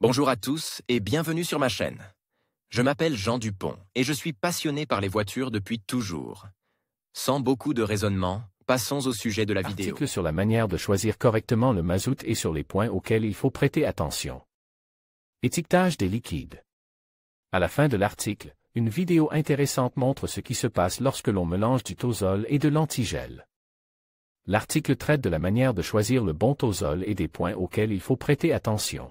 Bonjour à tous et bienvenue sur ma chaîne. Je m'appelle Jean Dupont et je suis passionné par les voitures depuis toujours. Sans beaucoup de raisonnement, passons au sujet de la vidéo. Article sur la manière de choisir correctement le mazout et sur les points auxquels il faut prêter attention. Étiquetage des liquides. À la fin de l'article, une vidéo intéressante montre ce qui se passe lorsque l'on mélange du Tozol et de l'antigel. L'article traite de la manière de choisir le bon Tozol et des points auxquels il faut prêter attention.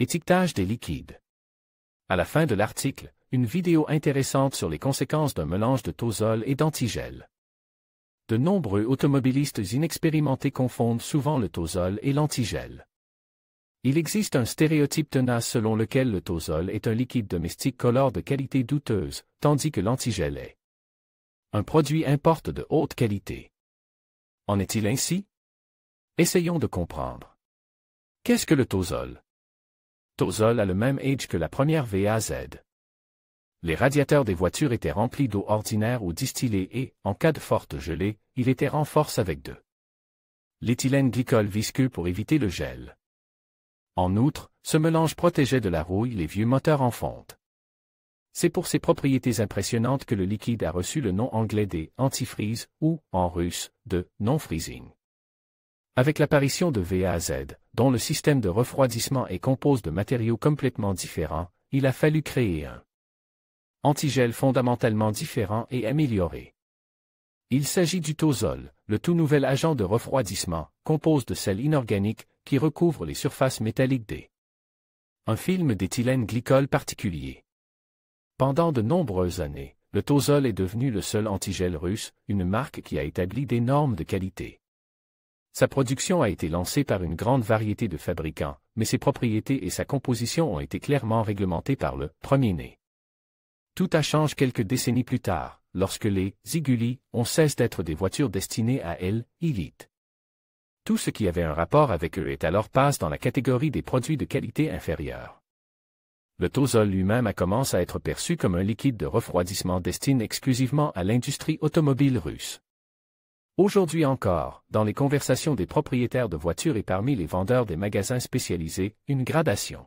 Étiquetage des liquides. À la fin de l'article, une vidéo intéressante sur les conséquences d'un mélange de Tozol et d'antigel. De nombreux automobilistes inexpérimentés confondent souvent le Tozol et l'antigel. Il existe un stéréotype tenace selon lequel le Tozol est un liquide domestique colore de qualité douteuse, tandis que l'antigel est un produit importe de haute qualité. En est-il ainsi? Essayons de comprendre. Qu'est-ce que le Tozol? Tozol a le même âge que la première VAZ. Les radiateurs des voitures étaient remplis d'eau ordinaire ou distillée et, en cas de forte gelée, il était renforcé avec de l'éthylène glycol visqueux pour éviter le gel. En outre, ce mélange protégeait de la rouille les vieux moteurs en fonte. C'est pour ses propriétés impressionnantes que le liquide a reçu le nom anglais des antifreeze ou, en russe, de non-freezing. Avec l'apparition de VAZ, dont le système de refroidissement est composé de matériaux complètement différents, il a fallu créer un antigel fondamentalement différent et amélioré. Il s'agit du Tozol, le tout nouvel agent de refroidissement, composé de sel inorganique qui recouvre les surfaces métalliques des un film d'éthylène glycol particulier. Pendant de nombreuses années, le Tozol est devenu le seul antigel russe, une marque qui a établi des normes de qualité. Sa production a été lancée par une grande variété de fabricants, mais ses propriétés et sa composition ont été clairement réglementées par le premier-né. Tout a changé quelques décennies plus tard, lorsque les Ziguli ont cessé d'être des voitures destinées à l'élite. Tout ce qui avait un rapport avec eux est alors passe dans la catégorie des produits de qualité inférieure. Le Tozol lui-même a commencé à être perçu comme un liquide de refroidissement destiné exclusivement à l'industrie automobile russe. Aujourd'hui encore, dans les conversations des propriétaires de voitures et parmi les vendeurs des magasins spécialisés, une gradation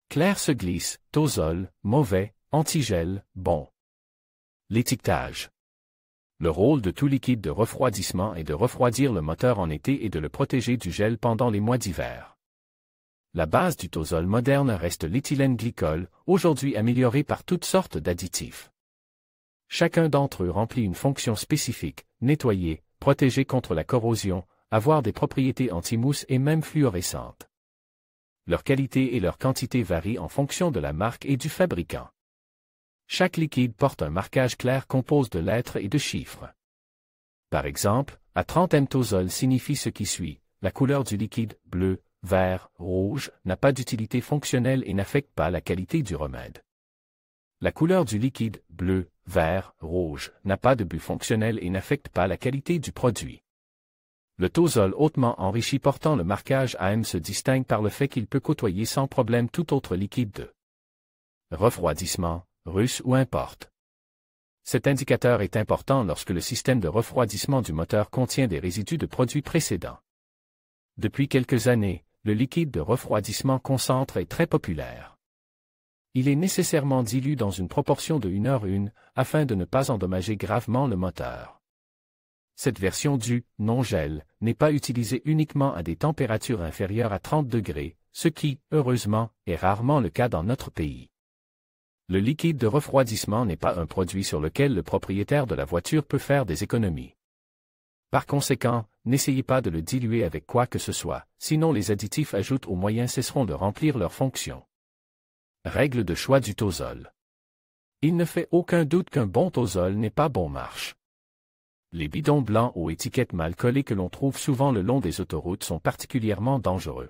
claire se glisse: Tozol, mauvais, antigel, bon. L'étiquetage. Le rôle de tout liquide de refroidissement est de refroidir le moteur en été et de le protéger du gel pendant les mois d'hiver. La base du Tozol moderne reste l'éthylène glycol, aujourd'hui amélioré par toutes sortes d'additifs. Chacun d'entre eux remplit une fonction spécifique: nettoyer, protéger contre la corrosion, avoir des propriétés anti-mousse et même fluorescentes. Leur qualité et leur quantité varient en fonction de la marque et du fabricant. Chaque liquide porte un marquage clair composé de lettres et de chiffres. Par exemple, à 30 m Tozol signifie ce qui suit: la couleur du liquide, bleu, vert, rouge, n'a pas d'utilité fonctionnelle et n'affecte pas la qualité du remède. La couleur du liquide, bleu, vert, rouge, n'a pas de but fonctionnel et n'affecte pas la qualité du produit. Le Tozol hautement enrichi portant le marquage AM se distingue par le fait qu'il peut côtoyer sans problème tout autre liquide de refroidissement, russe ou importe. Cet indicateur est important lorsque le système de refroidissement du moteur contient des résidus de produits précédents. Depuis quelques années, le liquide de refroidissement concentré est très populaire. Il est nécessairement dilué dans une proportion de 1:1, afin de ne pas endommager gravement le moteur. Cette version du non-gel n'est pas utilisée uniquement à des températures inférieures à 30 degrés, ce qui, heureusement, est rarement le cas dans notre pays. Le liquide de refroidissement n'est pas un produit sur lequel le propriétaire de la voiture peut faire des économies. Par conséquent, n'essayez pas de le diluer avec quoi que ce soit, sinon les additifs ajoutés aux moyens cesseront de remplir leur fonction. Règle de choix du Tozol. Il ne fait aucun doute qu'un bon Tozol n'est pas bon marche. Les bidons blancs aux étiquettes mal collées que l'on trouve souvent le long des autoroutes sont particulièrement dangereux.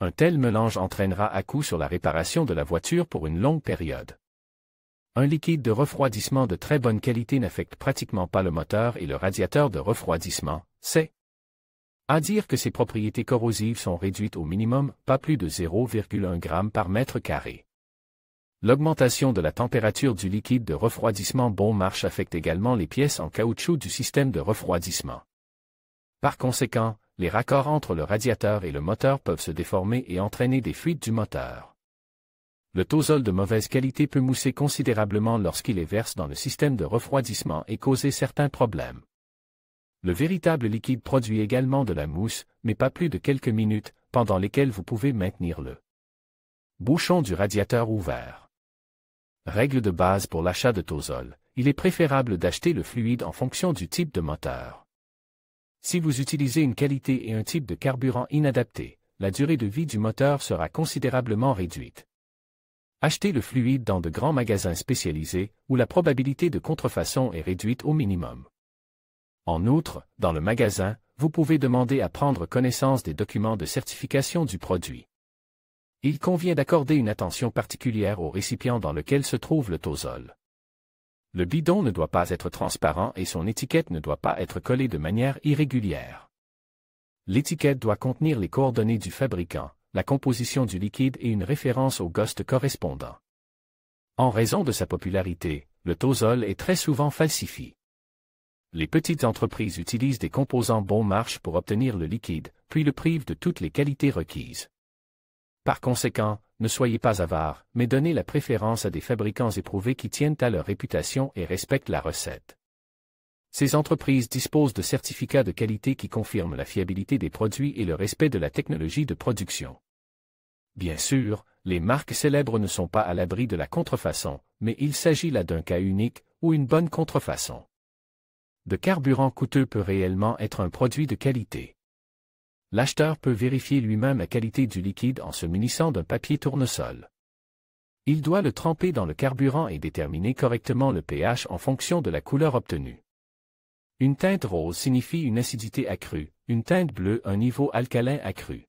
Un tel mélange entraînera à coup sur la réparation de la voiture pour une longue période. Un liquide de refroidissement de très bonne qualité n'affecte pratiquement pas le moteur et le radiateur de refroidissement, c'est à dire que ses propriétés corrosives sont réduites au minimum, pas plus de 0,1 g par mètre carré. L'augmentation de la température du liquide de refroidissement bon marche affecte également les pièces en caoutchouc du système de refroidissement. Par conséquent, les raccords entre le radiateur et le moteur peuvent se déformer et entraîner des fuites du moteur. Le tozol de mauvaise qualité peut mousser considérablement lorsqu'il est versé dans le système de refroidissement et causer certains problèmes. Le véritable liquide produit également de la mousse, mais pas plus de quelques minutes, pendant lesquelles vous pouvez maintenir le bouchon du radiateur ouvert. Règle de base pour l'achat de tozol, il est préférable d'acheter le fluide en fonction du type de moteur. Si vous utilisez une qualité et un type de carburant inadapté, la durée de vie du moteur sera considérablement réduite. Achetez le fluide dans de grands magasins spécialisés, où la probabilité de contrefaçon est réduite au minimum. En outre, dans le magasin, vous pouvez demander à prendre connaissance des documents de certification du produit. Il convient d'accorder une attention particulière au récipient dans lequel se trouve le tozol. Le bidon ne doit pas être transparent et son étiquette ne doit pas être collée de manière irrégulière. L'étiquette doit contenir les coordonnées du fabricant, la composition du liquide et une référence au GOST correspondant. En raison de sa popularité, le tozol est très souvent falsifié. Les petites entreprises utilisent des composants bon marche pour obtenir le liquide, puis le privent de toutes les qualités requises. Par conséquent, ne soyez pas avare, mais donnez la préférence à des fabricants éprouvés qui tiennent à leur réputation et respectent la recette. Ces entreprises disposent de certificats de qualité qui confirment la fiabilité des produits et le respect de la technologie de production. Bien sûr, les marques célèbres ne sont pas à l'abri de la contrefaçon, mais il s'agit là d'un cas unique, ou une bonne contrefaçon. De carburant coûteux peut réellement être un produit de qualité. L'acheteur peut vérifier lui-même la qualité du liquide en se munissant d'un papier tournesol. Il doit le tremper dans le carburant et déterminer correctement le pH en fonction de la couleur obtenue. Une teinte rose signifie une acidité accrue, une teinte bleue un niveau alcalin accru.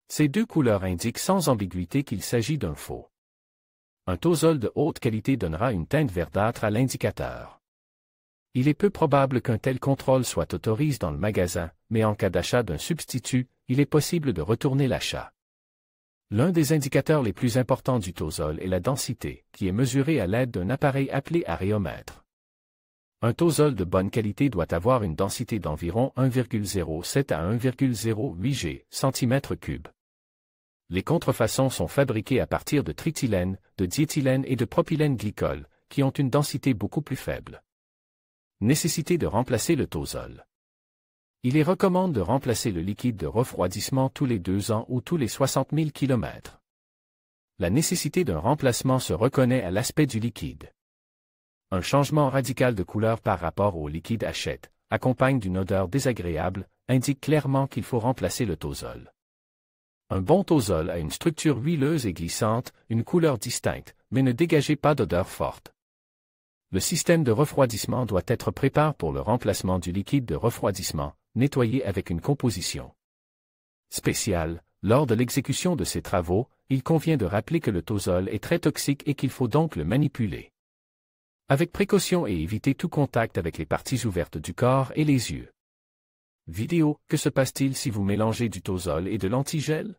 Ces deux couleurs indiquent sans ambiguïté qu'il s'agit d'un faux. Un tozol de haute qualité donnera une teinte verdâtre à l'indicateur. Il est peu probable qu'un tel contrôle soit autorisé dans le magasin, mais en cas d'achat d'un substitut, il est possible de retourner l'achat. L'un des indicateurs les plus importants du tozol est la densité, qui est mesurée à l'aide d'un appareil appelé aréomètre. Un tozol de bonne qualité doit avoir une densité d'environ 1,07 à 1,08 g cm3. Les contrefaçons sont fabriquées à partir de tritylène, de diéthylène et de propylène glycol, qui ont une densité beaucoup plus faible. Nécessité de remplacer le tozol. Il est recommandé de remplacer le liquide de refroidissement tous les 2 ans ou tous les 60 000 km. La nécessité d'un remplacement se reconnaît à l'aspect du liquide. Un changement radical de couleur par rapport au liquide Hachette, accompagne d'une odeur désagréable, indique clairement qu'il faut remplacer le tozol. Un bon tozol a une structure huileuse et glissante, une couleur distincte, mais ne dégagez pas d'odeur forte. Le système de refroidissement doit être préparé pour le remplacement du liquide de refroidissement, nettoyé avec une composition spéciale. Lors de l'exécution de ces travaux, il convient de rappeler que le tozol est très toxique et qu'il faut donc le manipuler avec précaution et éviter tout contact avec les parties ouvertes du corps et les yeux. Vidéo, que se passe-t-il si vous mélangez du tozol et de l'antigel?